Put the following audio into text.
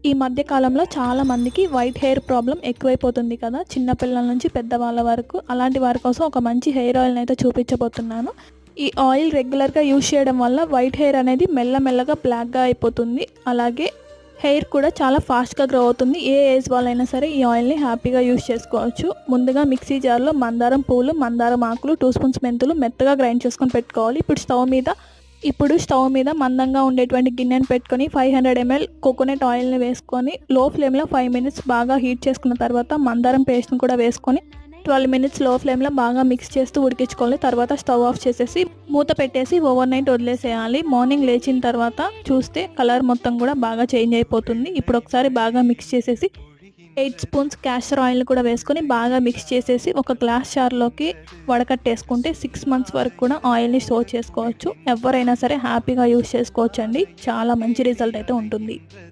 ఈ మధ్య కాలంలో చాలా మందికి వైట్ హెయిర్ ప్రాబ్లం ఎక్కువైపోతుంది కదా, చిన్న పిల్లల నుంచి పెద్దవాళ్ళ వరకు. అలాంటి వారి కోసం ఒక మంచి హెయిర్ ఆయిల్ని అయితే చూపించబోతున్నాను. ఈ ఆయిల్ రెగ్యులర్గా యూజ్ చేయడం వల్ల వైట్ హెయిర్ అనేది మెల్లమెల్లగా బ్లాక్గా అయిపోతుంది. అలాగే హెయిర్ కూడా చాలా ఫాస్ట్గా గ్రో అవుతుంది. ఏ ఏజ్ వాళ్ళైనా సరే ఈ ఆయిల్ని హ్యాపీగా యూజ్ చేసుకోవచ్చు. ముందుగా మిక్సీ జార్లో మందారం పూలు, మందారం ఆకులు, 2 స్పూన్స్ మెంతులు మెత్తగా గ్రైండ్ చేసుకొని పెట్టుకోవాలి. ఇప్పుడు స్టవ్ మీద మందంగా ఉండేటువంటి గిన్నెను పెట్టుకొని 500 ml కోకోనట్ ఆయిల్ని వేసుకొని లో ఫ్లేమ్లో 5 minutes బాగా హీట్ చేసుకున్న తర్వాత మందారం పేస్ట్ని కూడా వేసుకొని 12 minutes లో ఫ్లేమ్లో బాగా మిక్స్ చేస్తూ ఉడికించుకోవాలి. తర్వాత స్టవ్ ఆఫ్ చేసేసి మూత పెట్టేసి ఓవర్ నైట్ వదిలేసేయాలి. మార్నింగ్ లేచిన తర్వాత చూస్తే కలర్ మొత్తం కూడా బాగా చేంజ్ అయిపోతుంది. ఇప్పుడు ఒకసారి బాగా మిక్స్ చేసేసి 8 స్పూన్స్ క్యాస్టర్ ఆయిల్ కూడా వేసుకొని బాగా మిక్స్ చేసేసి ఒక గ్లాస్ జార్లోకి వడకట్టేసుకుంటే 6 months వరకు కూడా ఆయిల్ని స్టోర్ చేసుకోవచ్చు. ఎవరైనా సరే హ్యాపీగా యూజ్ చేసుకోవచ్చు అండి. చాలా మంచి రిజల్ట్ అయితే ఉంటుంది.